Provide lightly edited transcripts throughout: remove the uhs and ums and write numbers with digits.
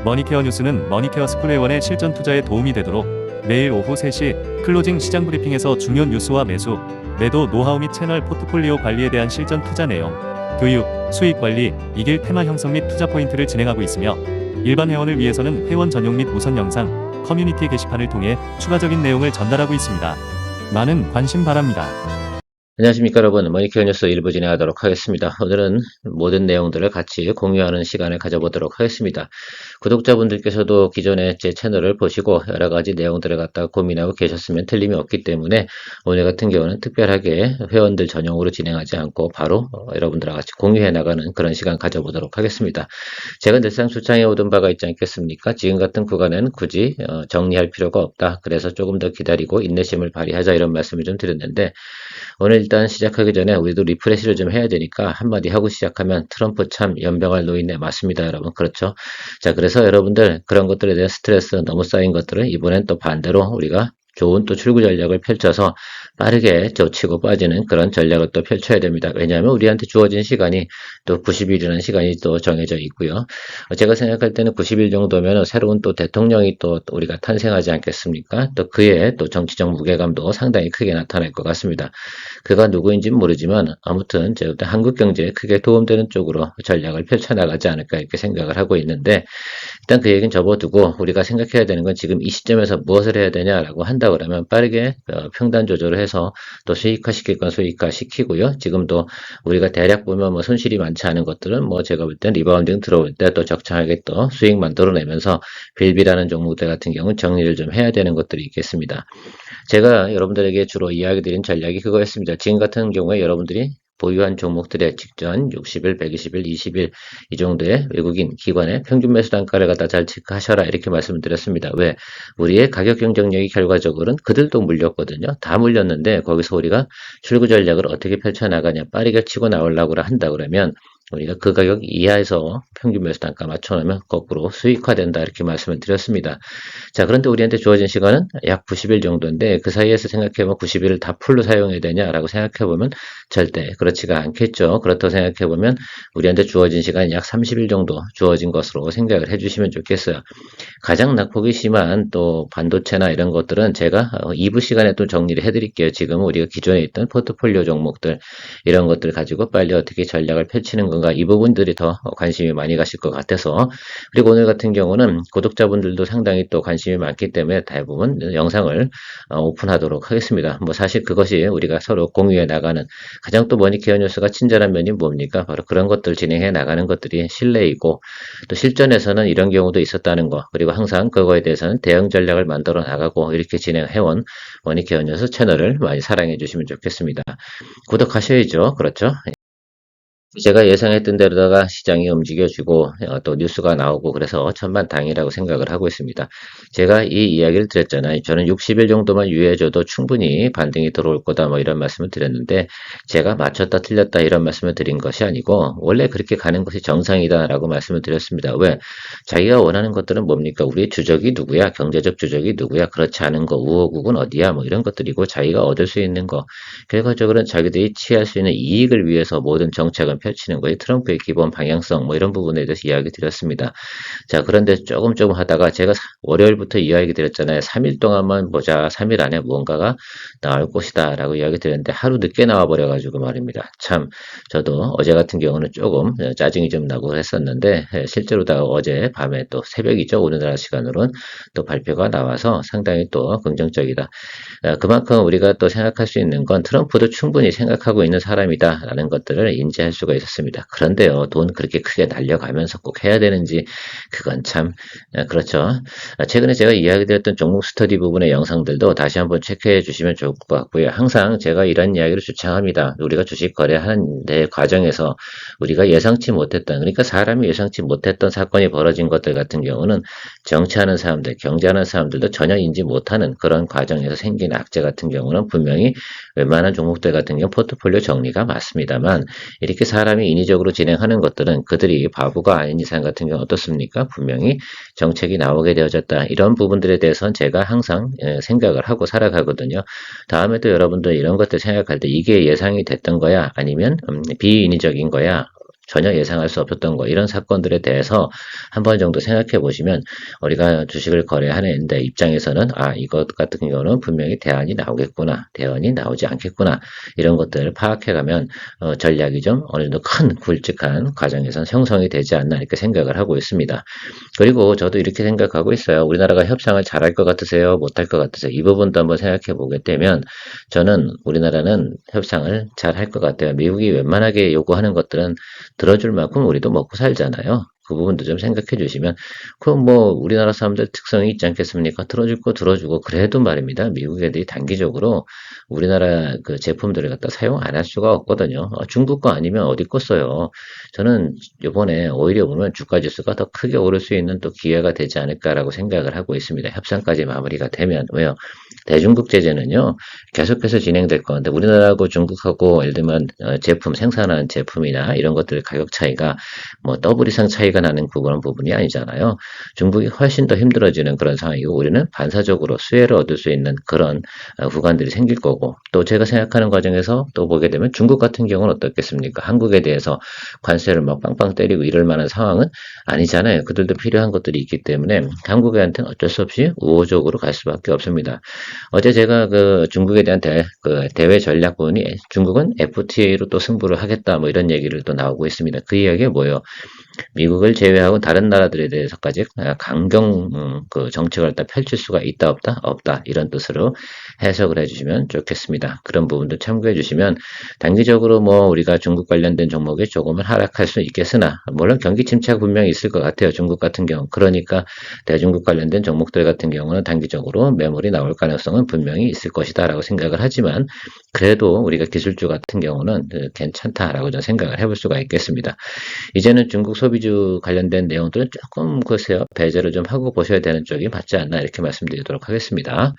머니케어 뉴스는 머니케어 스쿨회원의 실전 투자에 도움이 되도록 매일 오후 3시 클로징 시장 브리핑에서 중요 뉴스와 매수, 매도 노하우 및 채널 포트폴리오 관리에 대한 실전 투자 내용, 교육, 수익 관리, 이길 테마 형성 및 투자 포인트를 진행하고 있으며 일반 회원을 위해서는 회원 전용 및 우선 영상, 커뮤니티 게시판을 통해 추가적인 내용을 전달하고 있습니다. 많은 관심 바랍니다. 안녕하십니까 여러분, 머니케어 뉴스 1부 진행하도록 하겠습니다. 오늘은 모든 내용들을 같이 공유하는 시간을 가져보도록 하겠습니다. 구독자분들께서도 기존에 제 채널을 보시고 여러가지 내용들을 갖다가 고민하고 계셨으면 틀림이 없기 때문에 오늘 같은 경우는 특별하게 회원들 전용으로 진행하지 않고 바로 여러분들과 같이 공유해 나가는 그런 시간 가져보도록 하겠습니다. 제가 늘상 주창해 오던 바가 있지 않겠습니까? 지금 같은 구간은 굳이 정리할 필요가 없다. 그래서 조금 더 기다리고 인내심을 발휘하자 이런 말씀을 좀 드렸는데, 오늘 일단 시작하기 전에 우리도 리프레시를 좀 해야 되니까 한마디 하고 시작하면 트럼프 참 연병할 노인네 맞습니다, 여러분. 그렇죠? 자, 그래서 여러분들 그런 것들에 대한 스트레스 너무 쌓인 것들은 이번엔 또 반대로 우리가 좋은 또 출구 전략을 펼쳐서 빠르게 젖히고 빠지는 그런 전략을 또 펼쳐야 됩니다. 왜냐하면 우리한테 주어진 시간이 또 90일이라는 시간이 또 정해져 있고요. 제가 생각할 때는 90일 정도면 새로운 또 대통령이 또 우리가 탄생하지 않겠습니까? 또 그의 또 정치적 무게감도 상당히 크게 나타날 것 같습니다. 그가 누구인지는 모르지만 아무튼 제가 한국 경제에 크게 도움되는 쪽으로 전략을 펼쳐나가지 않을까 이렇게 생각을 하고 있는데, 일단 그 얘기는 접어두고 우리가 생각해야 되는 건 지금 이 시점에서 무엇을 해야 되냐라고 한다 그러면 빠르게 평단 조절을 해서 또 수익화 시킬 건 수익화 시키고요. 지금도 우리가 대략 보면 뭐 손실이 많지 않은 것들은 뭐 제가 볼 땐 리바운딩 들어올 때 또 적당하게 또 수익 만들어내면서 빌빌하는 종목들 같은 경우는 정리를 좀 해야 되는 것들이 있겠습니다. 제가 여러분들에게 주로 이야기 드린 전략이 그거였습니다. 지금 같은 경우에 여러분들이 보유한 종목들의 직전 60일, 120일, 20일 이 정도의 외국인 기관의 평균 매수 단가를 갖다 잘 체크하셔라 이렇게 말씀을 드렸습니다. 왜? 우리의 가격 경쟁력이 결과적으로는 그들도 물렸거든요. 다 물렸는데 거기서 우리가 출구 전략을 어떻게 펼쳐나가냐, 빠르게 치고 나오려고 한다 그러면 우리가 그 가격 이하에서 평균 매수 단가 맞춰놓으면 거꾸로 수익화된다 이렇게 말씀을 드렸습니다. 자, 그런데 우리한테 주어진 시간은 약 90일 정도인데 그 사이에서 생각해보면 90일을 다 풀로 사용해야 되냐라고 생각해보면 절대 그렇지가 않겠죠. 그렇다고 생각해보면 우리한테 주어진 시간이 약 30일 정도 주어진 것으로 생각을 해주시면 좋겠어요. 가장 낙폭이 심한 또 반도체나 이런 것들은 제가 2부 시간에 또 정리를 해드릴게요. 지금 우리가 기존에 있던 포트폴리오 종목들 이런 것들 가지고 빨리 어떻게 전략을 펼치는 건가, 이 부분들이 더 관심이 많이 가실 것 같아서. 그리고 오늘 같은 경우는 구독자분들도 상당히 또 관심이 많기 때문에 대부분 영상을 오픈하도록 하겠습니다. 뭐 사실 그것이 우리가 서로 공유해 나가는 가장 또 머니케어 뉴스가 친절한 면이 뭡니까? 바로 그런 것들 진행해 나가는 것들이 신뢰이고, 또 실전에서는 이런 경우도 있었다는 거, 그리고 항상 그거에 대해서는 대응 전략을 만들어 나가고 이렇게 진행해온 머니케어 뉴스 채널을 많이 사랑해 주시면 좋겠습니다. 구독하셔야죠. 그렇죠? 제가 예상했던 대로다가 시장이 움직여지고 또 뉴스가 나오고 그래서 천만다행이라고 생각을 하고 있습니다. 제가 이 이야기를 드렸잖아요. 저는 60일 정도만 유예해줘도 충분히 반등이 들어올 거다 뭐 이런 말씀을 드렸는데, 제가 맞췄다 틀렸다 이런 말씀을 드린 것이 아니고 원래 그렇게 가는 것이 정상이다라고 말씀을 드렸습니다. 왜? 자기가 원하는 것들은 뭡니까? 우리의 주적이 누구야? 경제적 주적이 누구야? 그렇지 않은 거, 우호국은 어디야? 뭐 이런 것들이고, 자기가 얻을 수 있는 거, 결과적으로는 자기들이 취할 수 있는 이익을 위해서 모든 정책은 펼치는 거예요. 트럼프의 기본 방향성 뭐 이런 부분에 대해서 이야기 드렸습니다. 자, 그런데 조금 하다가 제가 월요일부터 이야기 드렸잖아요. 3일 동안만 보자. 3일 안에 무언가가 나올 것이다 라고 이야기 드렸는데 하루 늦게 나와버려 가지고 말입니다. 참 저도 어제 같은 경우는 조금 짜증이 좀 나고 했었는데, 실제로 다 어제 밤에 또 새벽이죠. 우리나라 시간으로는 또 발표가 나와서 상당히 또 긍정적이다. 그만큼 우리가 또 생각할 수 있는 건 트럼프도 충분히 생각하고 있는 사람이다라는 것들을 인지할 수가 있었습니다. 그런데요, 돈 그렇게 크게 날려가면서 꼭 해야 되는지, 그건 참 그렇죠. 최근에 제가 이야기드렸던 종목 스터디 부분의 영상들도 다시 한번 체크해 주시면 좋을 것 같고요. 항상 제가 이런 이야기를 주창합니다. 우리가 주식 거래하는 데 과정에서 우리가 예상치 못했던, 그러니까 사람이 예상치 못했던 사건이 벌어진 것들 같은 경우는 정치하는 사람들, 경제하는 사람들도 전혀 인지 못하는 그런 과정에서 생긴 악재 같은 경우는 분명히 웬만한 종목들 같은 경우 포트폴리오 정리가 맞습니다만, 이렇게 사람이 인위적으로 진행하는 것들은 그들이 바보가 아닌 이상 같은 경우 어떻습니까? 분명히 정책이 나오게 되어졌다. 이런 부분들에 대해서는 제가 항상 생각을 하고 살아가거든요. 다음에도 여러분들 이런 것들 생각할 때 이게 예상이 됐던 거야? 아니면 비인위적인 거야? 전혀 예상할 수 없었던 거, 이런 사건들에 대해서 한 번 정도 생각해 보시면 우리가 주식을 거래하는 데 입장에서는 이것 같은 경우는 분명히 대안이 나오겠구나, 대안이 나오지 않겠구나, 이런 것들을 파악해 가면 전략이 좀 어느 정도 큰 굵직한 과정에서 형성이 되지 않나 이렇게 생각을 하고 있습니다. 그리고 저도 이렇게 생각하고 있어요. 우리나라가 협상을 잘할 것 같으세요? 못할 것 같으세요? 이 부분도 한번 생각해 보게 되면 저는 우리나라는 협상을 잘 할 것 같아요. 미국이 웬만하게 요구하는 것들은 들어줄 만큼 우리도 먹고 살잖아요. 그 부분도 좀 생각해 주시면, 그럼 뭐, 우리나라 사람들 특성이 있지 않겠습니까? 들어줄 거 들어주고, 그래도 말입니다. 미국 애들이 단기적으로 우리나라 그 제품들을 갖다 사용 안 할 수가 없거든요. 중국 거 아니면 어디 거 써요. 저는 요번에 오히려 보면 주가 지수가 더 크게 오를 수 있는 또 기회가 되지 않을까라고 생각을 하고 있습니다. 협상까지 마무리가 되면. 왜요? 대중국 제재는요, 계속해서 진행될 건데, 우리나라하고 중국하고 예를 들면 제품, 생산하는 제품이나 이런 것들 가격 차이가 뭐 더블 이상 차이가 나는 그런 부분이 아니잖아요. 중국이 훨씬 더 힘들어지는 그런 상황이고, 우리는 반사적으로 수혜를 얻을 수 있는 그런 구간들이 생길 거고, 또 제가 생각하는 과정에서 또 보게 되면 중국 같은 경우는 어떻겠습니까? 한국에 대해서 관세를 막 빵빵 때리고 이럴 만한 상황은 아니잖아요. 그들도 필요한 것들이 있기 때문에 한국한테는 어쩔 수 없이 우호적으로 갈 수밖에 없습니다. 어제 제가 그 중국에 대한 대외 전략 부분이 중국은 FTA로 또 승부를 하겠다 뭐 이런 얘기를 또 나오고 있습니다. 그 이야기가 뭐예요? 미국을 제외하고 다른 나라들에 대해서까지 강경 그 정책을 다 펼칠 수가 있다 없다 없다 이런 뜻으로 해석을 해주시면 좋겠습니다. 그런 부분도 참고해 주시면 단기적으로 뭐 우리가 중국 관련된 종목이 조금은 하락할 수 있겠으나 물론 경기 침체가 분명히 있을 것 같아요. 중국 같은 경우 그러니까 대중국 관련된 종목들 같은 경우는 단기적으로 매물이 나올 가능성은 분명히 있을 것이다라고 생각을 하지만 그래도 우리가 기술주 같은 경우는 괜찮다라고 저는 생각을 해볼 수가 있겠습니다. 이제는 중국 소비주 관련된 내용들은 조금 글쎄요 배제를 좀 하고 보셔야 되는 쪽이 맞지 않나 이렇게 말씀드리도록 하겠습니다.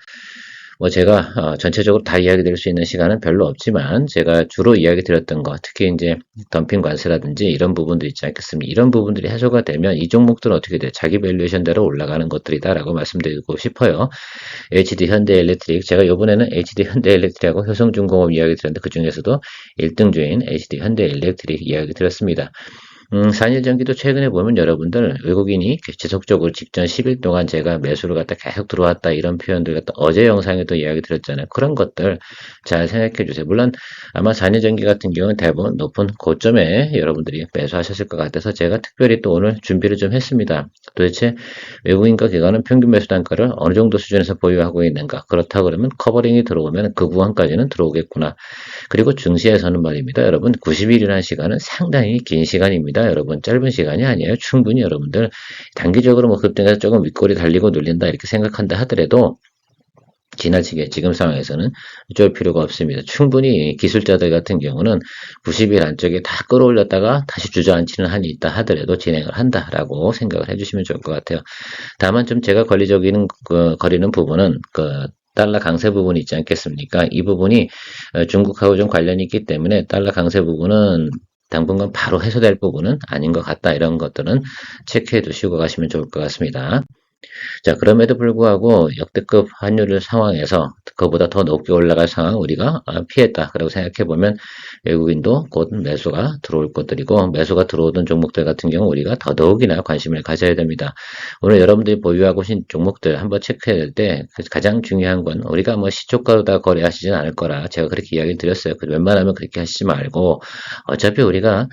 뭐 제가 전체적으로 다 이야기 드릴 수 있는 시간은 별로 없지만 제가 주로 이야기 드렸던 거 특히 이제 덤핑 관세라든지 이런 부분들 있지 않겠습니까? 이런 부분들이 해소가 되면 이 종목들은 어떻게 돼? 자기 밸류에이션대로 올라가는 것들이다라고 말씀드리고 싶어요. HD 현대엘렉트릭 제가 이번에는 HD 현대엘렉트릭하고 효성중공업 이야기 드렸는데 그 중에서도 1등주인 HD 현대엘렉트릭 이야기 드렸습니다. 4일 전기도 최근에 보면 여러분들 외국인이 지속적으로 직전 10일 동안 제가 매수를 갖다 계속 들어왔다 이런 표현들 갖다 어제 영상에도 이야기 드렸잖아요. 그런 것들 잘 생각해 주세요. 물론 아마 4일 전기 같은 경우는 대부분 높은 고점에 여러분들이 매수하셨을 것 같아서 제가 특별히 또 오늘 준비를 좀 했습니다. 도대체 외국인과 기관은 평균 매수 단가를 어느 정도 수준에서 보유하고 있는가? 그렇다 그러면 커버링이 들어오면 그 구간까지는 들어오겠구나. 그리고 증시에서는 말입니다. 여러분 90일이라는 시간은 상당히 긴 시간입니다. 여러분 짧은 시간이 아니에요. 충분히 여러분들 단기적으로 뭐 급등해서 조금 윗골이 달리고 눌린다 이렇게 생각한다 하더라도 지나치게 지금 상황에서는 어쩔 필요가 없습니다. 충분히 기술자들 같은 경우는 90일 안쪽에 다 끌어올렸다가 다시 주저앉히는 한이 있다 하더라도 진행을 한다라고 생각을 해주시면 좋을 것 같아요. 다만 좀 제가 거리는 부분은 달러 강세 부분이 있지 않겠습니까? 이 부분이 중국하고 좀 관련이 있기 때문에 달러 강세 부분은 당분간 바로 해소될 부분은 아닌 것 같다. 이런 것들은 체크해 두시고 가시면 좋을 것 같습니다. 자, 그럼에도 불구하고 역대급 환율 상황에서 그보다 더 높게 올라갈 상황 우리가 피했다. 그라고 생각해 보면 외국인도 곧 매수가 들어올 것들이고 매수가 들어오던 종목들 같은 경우 우리가 더더욱이나 관심을 가져야 됩니다. 오늘 여러분들이 보유하고 계신 종목들 한번 체크해야 될 때 가장 중요한 건 우리가 뭐 시초가로다 거래하시진 않을 거라 제가 그렇게 이야기를 드렸어요. 웬만하면 그렇게 하시지 말고 어차피 우리가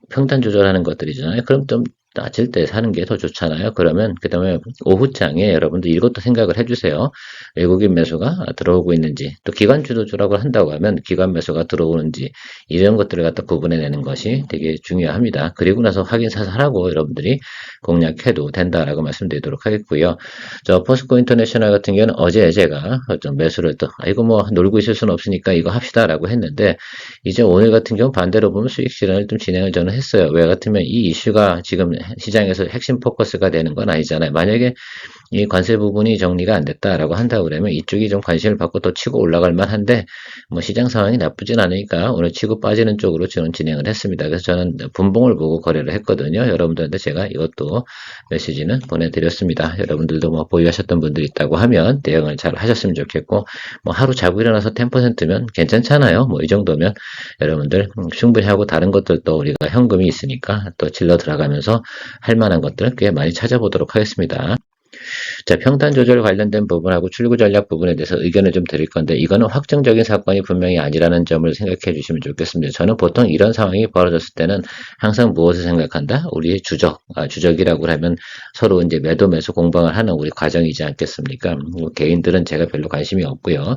평단 조절하는 것들이잖아요. 그럼 좀 낮을 때 사는 게 더 좋잖아요. 그러면 그 다음에 오후장에 여러분들 이것도 생각을 해주세요. 외국인 매수가 들어오고 있는지 또 기관주도 조락을 한다고 하면 기관 매수가 들어오는지 이런 것들을 갖다 구분해내는 것이 되게 중요합니다. 그리고 나서 확인 사살하고 여러분들이 공략해도 된다라고 말씀드리도록 하겠고요. 저 포스코 인터내셔널 같은 경우는 어제 제가 좀 매수를 이거 뭐 놀고 있을 수는 없으니까 이거 합시다라고 했는데 이제 오늘 같은 경우 반대로 보면 수익 실현을 좀 진행을 저는 했어요. 왜 같으면 이 이슈가 지금 시장에서 핵심 포커스가 되는 건 아니잖아요. 만약에 이 관세 부분이 정리가 안 됐다라고 한다 그러면 이쪽이 좀 관심을 받고 또 치고 올라갈 만한데 뭐 시장 상황이 나쁘진 않으니까 오늘 치고 빠지는 쪽으로 저는 진행을 했습니다. 그래서 저는 분봉을 보고 거래를 했거든요. 여러분들한테 제가 이것도 메시지는 보내드렸습니다. 여러분들도 뭐 보유하셨던 분들이 있다고 하면 대응을 잘 하셨으면 좋겠고 뭐 하루 자고 일어나서 10%면 괜찮잖아요. 뭐 이 정도면 여러분들 충분히 하고 다른 것들도 우리가 현금이 있으니까 또 질러 들어가면서 할 만한 것들 꽤 많이 찾아보도록 하겠습니다. 자, 평단 조절 관련된 부분하고 출구 전략 부분에 대해서 의견을 좀 드릴 건데 이거는 확정적인 사건이 분명히 아니라는 점을 생각해 주시면 좋겠습니다. 저는 보통 이런 상황이 벌어졌을 때는 항상 무엇을 생각한다? 우리의 주적이라고 하면 서로 이제 매도 매수 공방을 하는 우리 과정이지 않겠습니까? 개인들은 제가 별로 관심이 없고요.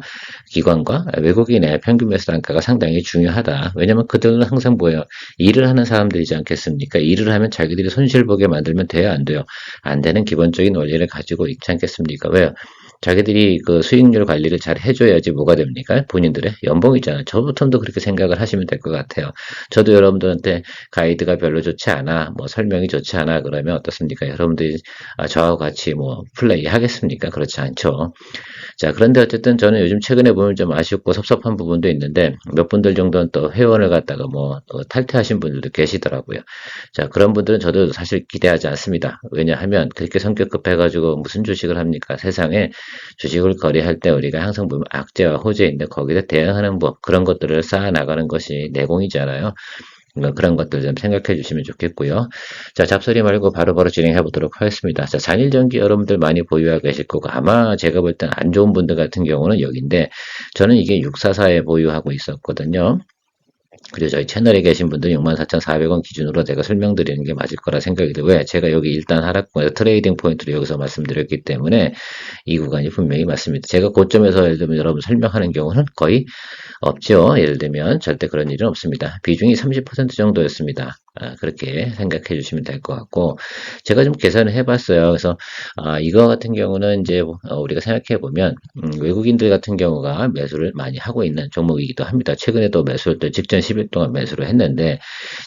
기관과 외국인의 평균 매수 단가가 상당히 중요하다. 왜냐면 그들은 항상 뭐예요? 일을 하는 사람들이지 않겠습니까? 일을 하면 자기들이 손실 보게 만들면 돼요, 안 돼요? 안 되는 기본적인 원리를 가지고 있지 않겠습니까? 왜요? 자기들이 그 수익률 관리를 잘 해줘야지 뭐가 됩니까? 본인들의 연봉이잖아요. 저부터도 그렇게 생각을 하시면 될 것 같아요. 저도 여러분들한테 가이드가 별로 좋지 않아, 뭐 설명이 좋지 않아 그러면 어떻습니까? 여러분들이 저하고 같이 뭐 플레이 하겠습니까? 그렇지 않죠. 자, 그런데 어쨌든 저는 요즘 최근에 보면 좀 아쉽고 섭섭한 부분도 있는데 몇 분들 정도는 또 회원을 갖다가 뭐 탈퇴하신 분들도 계시더라고요. 자, 그런 분들은 저도 사실 기대하지 않습니다. 왜냐하면 그렇게 성격 급해가지고 무슨 주식을 합니까? 세상에 주식을 거래할 때 우리가 항상 보면 악재와 호재인데 거기다 대응하는 법 그런 것들을 쌓아 나가는 것이 내공이잖아요. 그런 것들 좀 생각해 주시면 좋겠고요. 자, 잡소리 말고 바로바로 진행해 보도록 하겠습니다. 자, 잔일전기 여러분들 많이 보유하고 계실 거고 아마 제가 볼 땐 안 좋은 분들 같은 경우는 여기인데 저는 이게 644에 보유하고 있었거든요. 그리고 저희 채널에 계신 분들 64,400원 기준으로 제가 설명드리는 게 맞을 거라 생각이 들어요. 왜? 제가 여기 일단 하락권에서 트레이딩 포인트를 여기서 말씀드렸기 때문에 이 구간이 분명히 맞습니다. 제가 고점에서 예를 들면 여러분 설명하는 경우는 거의 없죠. 예를 들면 절대 그런 일은 없습니다. 비중이 30% 정도였습니다. 그렇게 생각해 주시면 될 것 같고 제가 좀 계산을 해봤어요. 그래서 이거 같은 경우는 이제 우리가 생각해 보면 외국인들 같은 경우가 매수를 많이 하고 있는 종목이기도 합니다. 최근에도 매수를 또 직전 10일 동안 매수를 했는데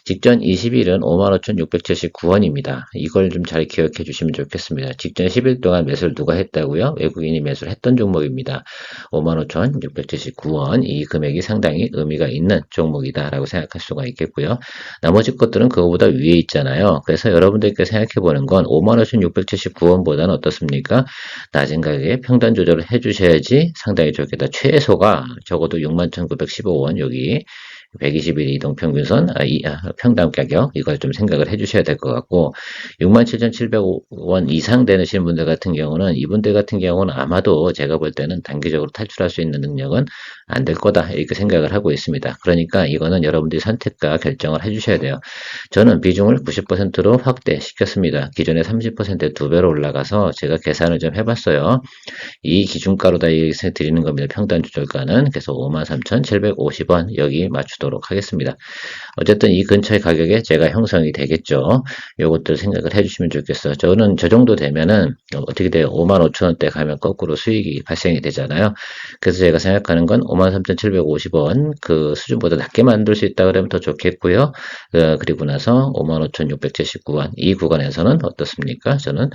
직전 20일은 55,679원입니다. 이걸 좀 잘 기억해 주시면 좋겠습니다. 직전 10일 동안 매수를 누가 했다고요? 외국인이 매수를 했던 종목입니다. 55,679원 이 금액이 상당히 의미가 있는 종목이다라고 생각할 수가 있겠고요. 나머지 것들은 그거보다 위에 있잖아요. 그래서 여러분들께 생각해 보는 건 55,679원보다는 어떻습니까? 낮은 가격에 평단 조절을 해주셔야지 상당히 좋겠다. 최소가 적어도 61,915원 여기 120일 이동평균선, 평당 가격, 이걸 좀 생각을 해주셔야 될 것 같고, 67,700원 이상 되시는 분들 같은 경우는, 이분들 같은 경우는 아마도 제가 볼 때는 단기적으로 탈출할 수 있는 능력은 안 될 거다, 이렇게 생각을 하고 있습니다. 그러니까 이거는 여러분들이 선택과 결정을 해주셔야 돼요. 저는 비중을 90%로 확대시켰습니다. 기존에 30%에 2배로 올라가서 제가 계산을 좀 해봤어요. 이 기준가로다 드리는 겁니다. 평단 조절가는. 그래서 53,750원 여기 맞추도록 하겠습니다. 어쨌든 이 근처의 가격에 제가 형성이 되겠죠. 요것들 생각을 해주시면 좋겠어요. 저는 저 정도 되면은 어떻게 돼요? 55,000원대 가면 거꾸로 수익이 발생이 되잖아요. 그래서 제가 생각하는 건 53,750원 그 수준보다 낮게 만들 수 있다 그러면 더 좋겠고요. 그리고 나서 55,679원 이 구간에서는 어떻습니까? 저는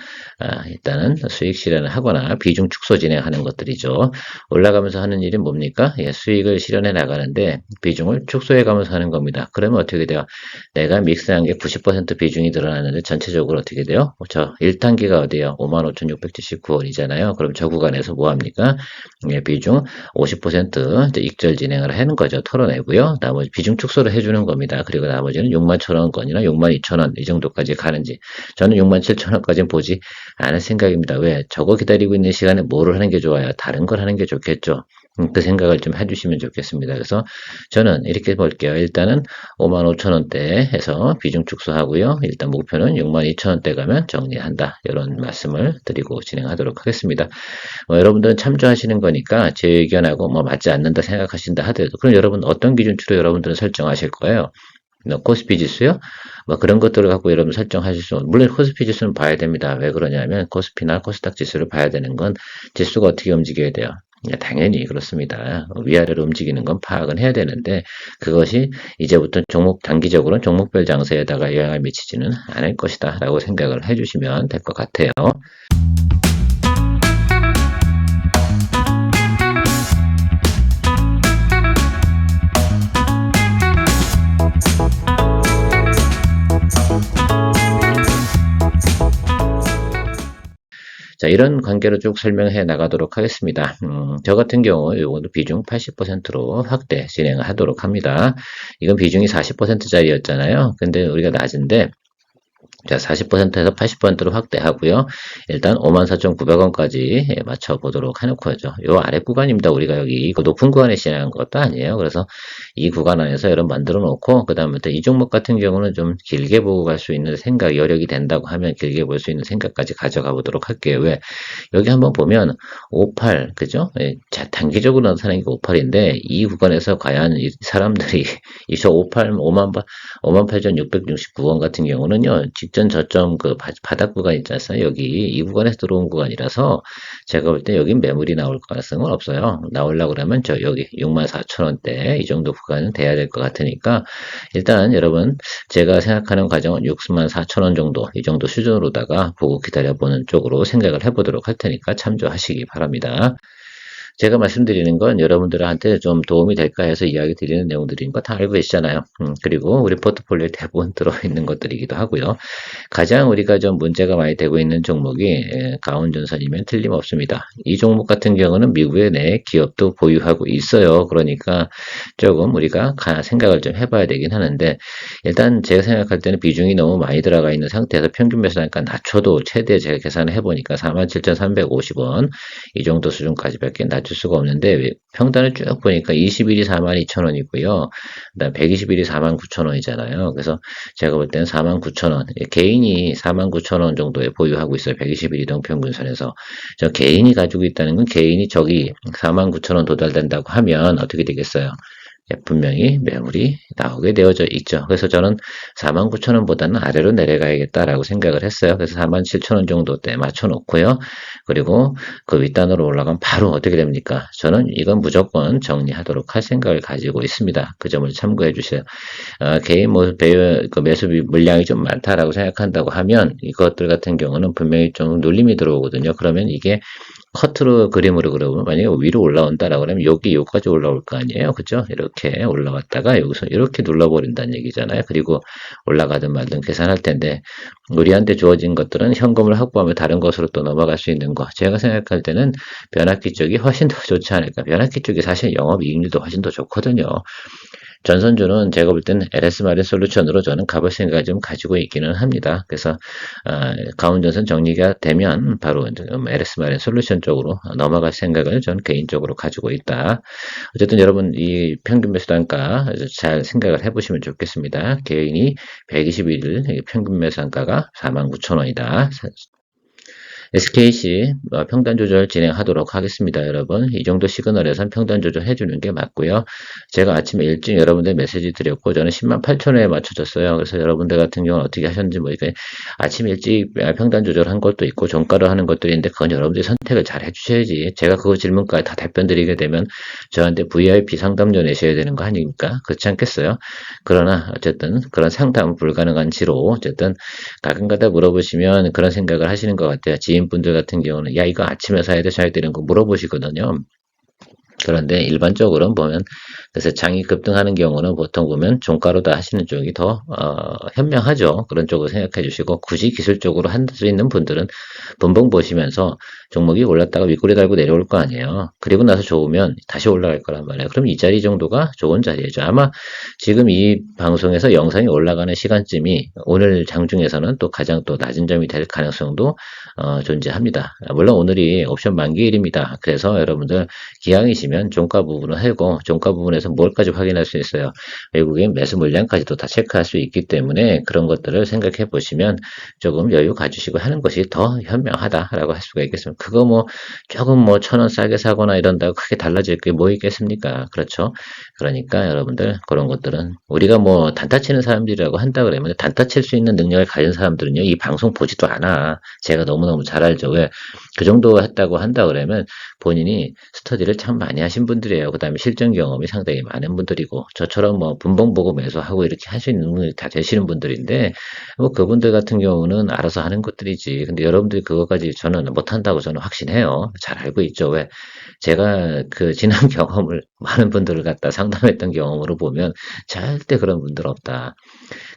일단은 수익 실현을 하거나 비중 축소 진행하는 것들이죠. 올라가면서 하는 일이 뭡니까? 수익을 실현해 나가는데 비중을 축소해 가면서 하는 겁니다. 그러면 어떻게 돼요? 내가 믹스한 게 90% 비중이 늘어나는데 전체적으로 어떻게 돼요? 저 1단계가 어디예요? 55,679원이잖아요. 그럼 저 구간에서 뭐 합니까? 비중 50% 익절 진행을 하는 거죠. 털어내고요. 나머지 비중 축소를 해주는 겁니다. 그리고 나머지는 61,000원권이나 62,000원 이 정도까지 가는지 저는 67,000원까지는 보지 않을 생각입니다. 왜? 저거 기다리고 있는 시간에 뭐를 하는 게 좋아요? 다른 걸 하는 게 좋겠죠. 그 생각을 좀 해주시면 좋겠습니다. 그래서 저는 이렇게 볼게요. 일단은 55,000원대 해서 비중 축소하고요. 일단 목표는 62,000원대 가면 정리한다. 이런 말씀을 드리고 진행하도록 하겠습니다. 여러분들은 참조하시는 거니까 제 의견하고 뭐 맞지 않는다 생각하신다 하더라도 그럼 여러분 어떤 기준치로 여러분들은 설정하실 거예요? 코스피 지수요? 뭐 그런 것들을 갖고 여러분 설정하실 수, 물론 코스피 지수는 봐야 됩니다. 왜 그러냐면 코스피나 코스닥 지수를 봐야 되는 건 지수가 어떻게 움직여야 돼요? 당연히 그렇습니다. 위아래로 움직이는 건 파악은 해야 되는데 그것이 이제부터 단기적으로 종목별 장세에다가 영향을 미치지는 않을 것이다 라고 생각을 해주시면 될 것 같아요. 자, 이런 관계로 쭉 설명해 나가도록 하겠습니다. 저 같은 경우 요거도 비중 80%로 확대 진행을 하도록 합니다. 이건 비중이 40%짜리였잖아요. 근데 우리가 낮은데 자, 40%에서 80%로 확대하고요. 일단 54,900원까지 맞춰보도록 해놓고요. 요 아래 구간입니다. 우리가 여기 이거 높은 구간에 시행한 것도 아니에요. 그래서 이 구간 안에서 여러분 만들어 놓고 그 다음부터 이 종목 같은 경우는 좀 길게 보고 갈 수 있는 생각, 여력이 된다고 하면 길게 볼 수 있는 생각까지 가져가 보도록 할게요. 왜? 여기 한번 보면 58, 그죠? 자, 단기적으로 나타나는 게 58인데 이 구간에서 과연 이 사람들이 이저 58, 58,669원 같은 경우는요. 직전 저점 그 바닥 구간 있지 않습니까? 여기 이 구간에서 들어온 구간이라서 제가 볼 때 여긴 매물이 나올 가능성은 없어요. 나오려고 그러면 저 여기 64,000원대 이 정도 구간은 돼야 될 것 같으니까 일단 여러분 제가 생각하는 과정은 64,000원 정도 이 정도 수준으로다가 보고 기다려보는 쪽으로 생각을 해보도록 할 테니까 참조하시기 바랍니다. 제가 말씀드리는 건 여러분들한테 좀 도움이 될까 해서 이야기 드리는 내용들인 거 다 알고 계시잖아요. 그리고 우리 포트폴리오에 대부분 들어있는 것들이기도 하고요. 가장 우리가 좀 문제가 많이 되고 있는 종목이 가온전선이면 틀림없습니다. 이 종목 같은 경우는 미국의 내 기업도 보유하고 있어요. 그러니까 조금 우리가 생각을 좀 해봐야 되긴 하는데 일단 제가 생각할 때는 비중이 너무 많이 들어가 있는 상태에서 평균 매수단가 낮춰도 최대 제가 계산을 해보니까 47,350원 이 정도 수준까지밖에 낮출 수가 없는데 평단을 쭉 보니까 20일이 42,000원이고요. 그다음 120일이 49,000원이잖아요. 그래서 제가 볼 때는 49,000원 개인이 49,000원 정도에 보유하고 있어요. 120일 이동평균선에서 저 개인이 가지고 있다는 건 개인이 저기 49,000원 도달된다고 하면 어떻게 되겠어요? 분명히 매물이 나오게 되어져 있죠. 그래서 저는 49,000원보다는 아래로 내려가야겠다라고 생각을 했어요. 그래서 47,000원 정도대 맞춰놓고요. 그리고 그 윗단으로 올라가면 바로 어떻게 됩니까? 저는 이건 무조건 정리하도록 할 생각을 가지고 있습니다. 그 점을 참고해 주세요. 개인 그 매수 물량이 좀 많다라고 생각한다고 하면 이것들 같은 경우는 분명히 좀 눌림이 들어오거든요. 그러면 이게 커트로 그림으로 그러면 만약에 위로 올라온다라고 하면 여기까지 올라올 거 아니에요. 그죠? 이렇게 올라왔다가 여기서 이렇게 눌러버린다는 얘기잖아요. 그리고 올라가든 말든 계산할 텐데 우리한테 주어진 것들은 현금을 확보하면 다른 것으로 또 넘어갈 수 있는 거. 제가 생각할 때는 변압기 쪽이 훨씬 더 좋지 않을까. 변압기 쪽이 사실 영업이익률도 훨씬 더 좋거든요. 전선주는 제가 볼 때는 LS 마린 솔루션으로 저는 가볼 생각을 좀 가지고 있기는 합니다. 그래서 가온전선 정리가 되면 바로 LS 마린 솔루션 쪽으로 넘어갈 생각을 저는 개인적으로 가지고 있다. 어쨌든 여러분 이 평균 매수 단가 잘 생각을 해보시면 좋겠습니다. 개인이 121일 평균 매수 단가가 49,000원이다. SKC 평단 조절 진행하도록 하겠습니다. 여러분 이 정도 시그널에선 평단 조절 해주는 게 맞고요. 제가 아침에 일찍 여러분들 메시지 드렸고 저는 108,000원에 맞춰졌어요. 그래서 여러분들 같은 경우는 어떻게 하셨는지 모르겠어요. 아침 일찍 평단 조절한 것도 있고 종가로 하는 것들이 있는데 그건 여러분들이 선택을 잘 해주셔야지. 제가 그거 질문까지 다 답변 드리게 되면 저한테 VIP 상담료 내셔야 되는 거 아닙니까? 그렇지 않겠어요? 그러나 어쨌든 그런 상담 불가능한지로 어쨌든 가끔가다 물어보시면 그런 생각을 하시는 것 같아요. 지인분들 같은 경우는 야 이거 아침에 사야 돼 사야 되는 거 물어보시거든요. 그런데 일반적으로 보면 그래서 장이 급등하는 경우는 보통 보면 종가로 다 하시는 쪽이 더 현명하죠. 그런 쪽을 생각해 주시고 굳이 기술적으로 할 수 있는 분들은 분봉 보시면서 종목이 올랐다가 윗꼬리 달고 내려올 거 아니에요. 그리고 나서 좋으면 다시 올라갈 거란 말이에요. 그럼 이 자리 정도가 좋은 자리죠. 아마 지금 이 방송에서 영상이 올라가는 시간쯤이 오늘 장중에서는 또 가장 또 낮은 점이 될 가능성도 존재합니다. 물론 오늘이 옵션 만기일입니다. 그래서 여러분들 기왕이시면 보시면 종가 부분을 하고 종가 부분에서 뭘까지 확인할 수 있어요. 외국인 매수 물량까지도 다 체크할 수 있기 때문에 그런 것들을 생각해 보시면 조금 여유 가지시고 하는 것이 더 현명하다라고 할 수가 있겠습니다. 그거 뭐 조금 뭐 1,000원 싸게 사거나 이런다고 크게 달라질 게 뭐 있겠습니까? 그렇죠? 그러니까 여러분들 그런 것들은 우리가 뭐 단타 치는 사람들이라고 한다 그러면 단타 칠 수 있는 능력을 가진 사람들은요 이 방송 보지도 않아. 제가 너무너무 잘 알죠. 왜 그 정도 했다고 한다 그러면 본인이 스터디를 참 많이 하신 분들이에요. 그 다음에 실전 경험이 상당히 많은 분들이고 저처럼 뭐 분봉 보고 매수하고 이렇게 할 수 있는 능력이 다 되시는 분들인데 뭐 그분들 같은 경우는 알아서 하는 것들이지. 근데 여러분들이 그것까지 저는 못한다고 저는 확신해요. 잘 알고 있죠. 왜 제가 그 지난 경험을 많은 분들을 갖다 상담했던 경험으로 보면 절대 그런 분들 없다.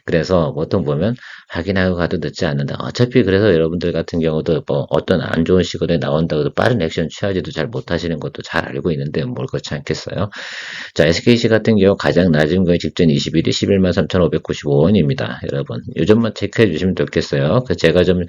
그래서 보통 보면 확인하고 가도 늦지 않는다. 어차피 그래서 여러분들 같은 경우도 뭐 어떤 안 좋은 시간에 나온다고 해도 빠른 액션 취하지도 잘 못하시는 것도 잘 알고 있는데 뭘 그렇지 않겠어요? 자, SKC 같은 경우 가장 낮은 거에 직전 20일이 11만 3,595원입니다. 여러분, 요즘만 체크해 주시면 좋겠어요. 그 제가 좀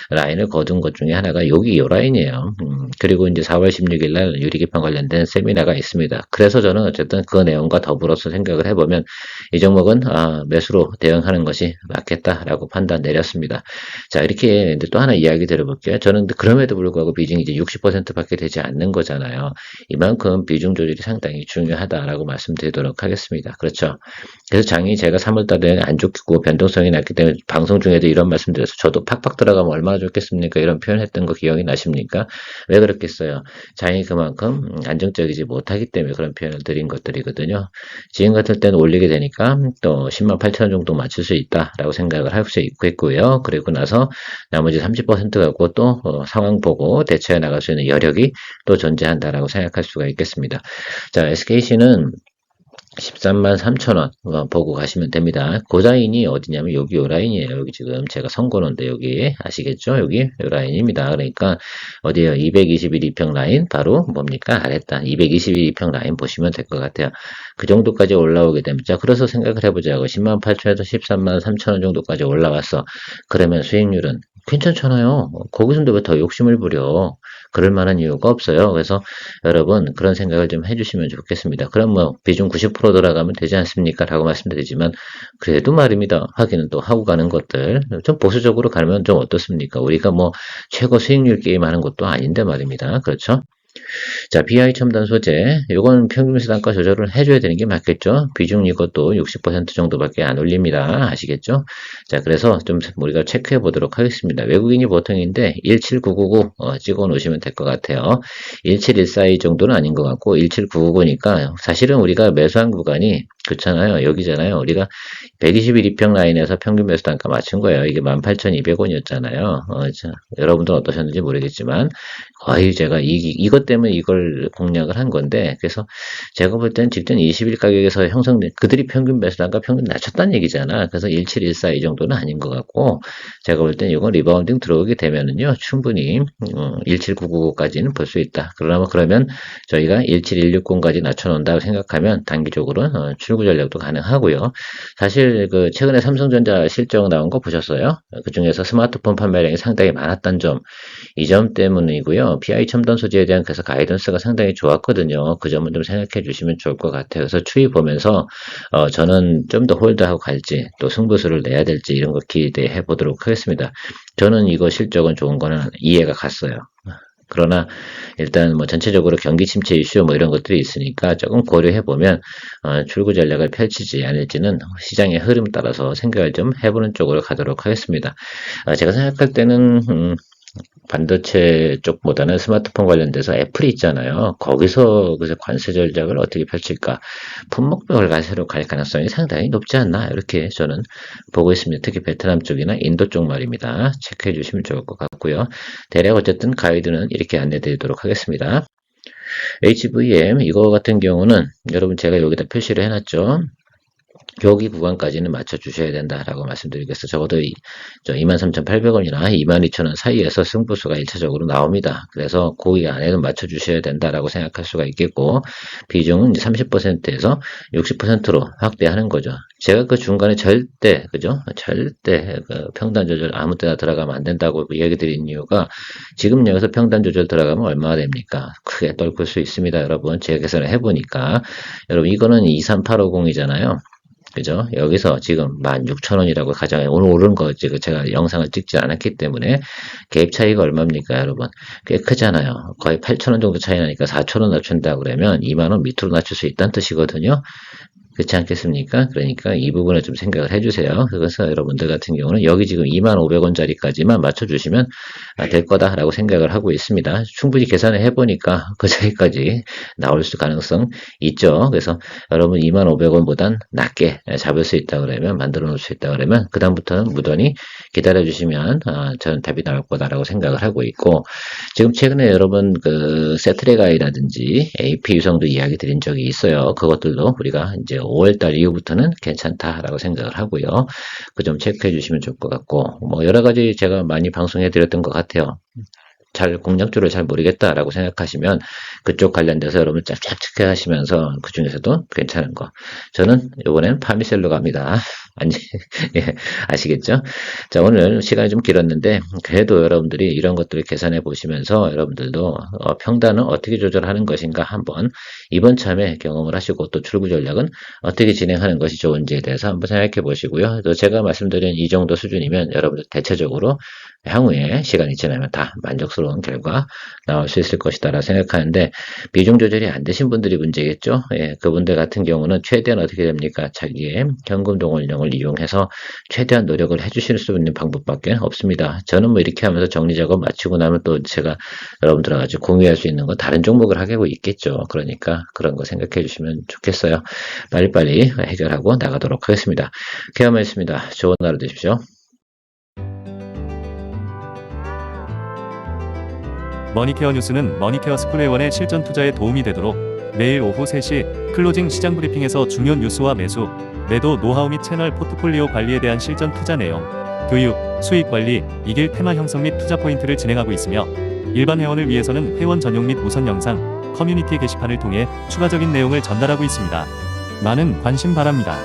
라인을 거둔 것 중에 하나가 여기 요 라인이에요. 그리고 이제 4월 16일 날 유리기판 관련된 세미나가 있습니다. 그래서 저는 어쨌든 그 내용과 더불어서 생각을 해보면 이 종목은 매수로 대응하는 것이 맞겠다라고 판단 내렸습니다. 자, 이렇게 이제 또 하나 이야기 드려볼게요. 저는 그럼에도 불구하고 비중이 이제 60%밖에 되지 않는 거잖아요. 이만큼 비중 조절이 상당히 중요하다라고 말씀드리도록 하겠습니다. 그렇죠. 그래서 장이 제가 3월달에 안 좋고 변동성이 났기 때문에 방송 중에도 이런 말씀드려서 저도 팍팍 들어가면 얼마나 좋겠습니까? 이런 표현했던 거 기억이 나십니까? 왜 그렇겠어요? 장이 그만큼 안정적이지 못하기 때문에 그런 표현을 드린 것들이거든요. 지금 같을 때는 올리게 되니까 또 10만 8천 원 정도 맞출 수 있다라고 생각을 할 수 있고요. 그리고 나서 나머지 30% 갖고 또 상황 보고 대처해 나갈 수 있는 여력이 또 존재한다라고 생각할 수가 있겠습니다. 자, SKC는 13만 3천 원 보고 가시면 됩니다. 고라인이 어디냐면 여기 요 라인이에요. 여기 지금 제가 선거는데 여기 아시겠죠? 여기 요 라인입니다. 그러니까 어디에요? 221 이평 라인 바로 뭡니까? 아랫단 221 이평 라인 보시면 될 것 같아요. 그 정도까지 올라오게 되면 자 그래서 생각을 해보자고 10만 8천에서 13만 3천 원 정도까지 올라왔어. 그러면 수익률은 괜찮잖아요. 거기서도 왜 더 욕심을 부려? 그럴 만한 이유가 없어요. 그래서 여러분 그런 생각을 좀 해주시면 좋겠습니다. 그럼 뭐 비중 90% 돌아가면 되지 않습니까? 라고 말씀드리지만 그래도 말입니다. 확인은 또 하고 가는 것들 좀 보수적으로 가면 좀 어떻습니까? 우리가 뭐 최고 수익률 게임 하는 것도 아닌데 말입니다. 그렇죠? 자, BI 첨단 소재. 요건 평균 단가 조절을 해줘야 되는 게 맞겠죠? 비중 이것도 60% 정도밖에 안 올립니다. 아시겠죠? 자, 그래서 좀 우리가 체크해 보도록 하겠습니다. 외국인이 보통인데 17999 찍어 놓으시면 될 것 같아요. 17142 정도는 아닌 것 같고 17999니까 사실은 우리가 매수한 구간이 그렇잖아요. 여기잖아요. 우리가 121 이평 라인에서 평균 매수 단가 맞춘 거예요. 이게 18,200원이었잖아요. 여러분들은 어떠셨는지 모르겠지만 거의 제가 이것 때문에 이걸 공략을 한 건데 그래서 제가 볼 땐 직전 20일 가격에서 형성된 그들이 평균 매수 단가 평균 낮췄다는 얘기잖아. 그래서 17142 정도는 아닌 것 같고 제가 볼 땐 이건 리바운딩 들어오게 되면은요 충분히 17999까지는 볼 수 있다. 그러면 저희가 17160까지 낮춰놓는다고 생각하면 단기적으로 출구 전략도 가능하고요. 사실 그 최근에 삼성전자 실적 나온 거 보셨어요? 그 중에서 스마트폰 판매량이 상당히 많았던 점, 이 점 때문이고요. BI 첨단 소재에 대한 그래서 가이던스가 상당히 좋았거든요. 그 점은 좀 생각해 주시면 좋을 것 같아요. 그래서 추이 보면서 저는 좀 더 홀드하고 갈지 또 승부수를 내야 될지 이런 거 기대해 보도록 하겠습니다. 저는 이거 실적은 좋은 거는 이해가 갔어요. 그러나 일단 뭐 전체적으로 경기 침체 이슈 뭐 이런 것들이 있으니까 조금 고려해 보면 출구 전략을 펼치지 않을지는 시장의 흐름 따라서 생각을 좀 해보는 쪽으로 가도록 하겠습니다. 제가 생각할 때는 반도체 쪽보다는 스마트폰 관련돼서 애플이 있잖아요. 거기서 그래서 관세 전략을 어떻게 펼칠까? 품목별 관세로 갈 가능성이 상당히 높지 않나? 이렇게 저는 보고 있습니다. 특히 베트남 쪽이나 인도 쪽 말입니다. 체크해 주시면 좋을 것 같고요. 대략 어쨌든 가이드는 이렇게 안내 드리도록 하겠습니다. HVM 이거 같은 경우는 여러분 제가 여기다 표시를 해놨죠. 여기 구간까지는 맞춰주셔야 된다라고 말씀드리겠습니다. 적어도 23,800원이나 22,000원 사이에서 승부수가 1차적으로 나옵니다. 그래서 그 안에는 맞춰주셔야 된다라고 생각할 수가 있겠고, 비중은 이제 30%에서 60%로 확대하는 거죠. 제가 그 중간에 절대, 그죠? 절대 그 평단 조절 아무 때나 들어가면 안 된다고 얘기 드린 이유가, 지금 여기서 평단 조절 들어가면 얼마가 됩니까? 크게 떨굴 수 있습니다, 여러분. 제가 계산을 해보니까. 여러분, 이거는 23850이잖아요. 그죠? 여기서 지금 16,000원이라고 가정해. 오늘 오른 거 지금 제가 영상을 찍지 않았기 때문에 갭 차이가 얼마입니까, 여러분? 꽤 크잖아요. 거의 8,000원 정도 차이 나니까 4,000원 낮춘다 그러면 2만 원 밑으로 낮출 수 있다는 뜻이거든요. 그렇지 않겠습니까? 그러니까 이 부분을 좀 생각을 해주세요. 그래서 여러분들 같은 경우는 여기 지금 25,500원짜리까지만 맞춰주시면 될 거다라고 생각을 하고 있습니다. 충분히 계산을 해보니까 그 자리까지 나올 수 가능성 있죠. 그래서 여러분 25,500원보단 낮게 잡을 수 있다 그러면, 만들어 놓을 수 있다 그러면 그다음부터는 무던히 기다려주시면 저는 답이 나올 거다라고 생각을 하고 있고, 지금 최근에 여러분 그 세트레가이라든지 AP 유성도 이야기 드린 적이 있어요. 그것들도 우리가 이제 5월달 이후부터는 괜찮다라고 생각을 하고요. 그 점 체크해 주시면 좋을 것 같고, 뭐 여러 가지 제가 많이 방송해 드렸던 것 같아요. 잘 공략주를 잘 모르겠다라고 생각하시면 그쪽 관련돼서 여러분 쫙쫙 체크하시면서 그 중에서도 괜찮은 거. 저는 이번엔 파미셀로 갑니다. 아니, 예, 아시겠죠? 자, 오늘 시간이 좀 길었는데 그래도 여러분들이 이런 것들을 계산해 보시면서 여러분들도 평단은 어떻게 조절하는 것인가 한번 이번 참에 경험을 하시고, 또 출구 전략은 어떻게 진행하는 것이 좋은지에 대해서 한번 생각해 보시고요. 또 제가 말씀드린 이 정도 수준이면 여러분들 대체적으로 향후에 시간이 지나면 다 만족스러운 결과 나올 수 있을 것이다라고 생각하는데, 비중 조절이 안 되신 분들이 문제겠죠. 예, 그분들 같은 경우는 최대한 어떻게 됩니까? 자기의 현금 동원령을 이용해서 최대한 노력을 해주실 수 있는 방법밖에 없습니다. 저는 뭐 이렇게 하면서 정리 작업 마치고 나면 또 제가 여러분들과 같이 공유할 수 있는 거 다른 종목을 하고 있겠죠. 그러니까 그런 거 생각해 주시면 좋겠어요. 빨리빨리 해결하고 나가도록 하겠습니다. 케어맨습니다. 좋은 하루 되십시오. 머니케어 뉴스는 머니케어 스쿨회원의 실전 투자에 도움이 되도록 매일 오후 3시 클로징 시장 브리핑에서 중요 뉴스와 매수, 매도 노하우 및 채널 포트폴리오 관리에 대한 실전 투자 내용, 교육, 수익 관리, 이길 테마 형성 및 투자 포인트를 진행하고 있으며, 일반 회원을 위해서는 회원 전용 및 우선 영상, 커뮤니티 게시판을 통해 추가적인 내용을 전달하고 있습니다. 많은 관심 바랍니다.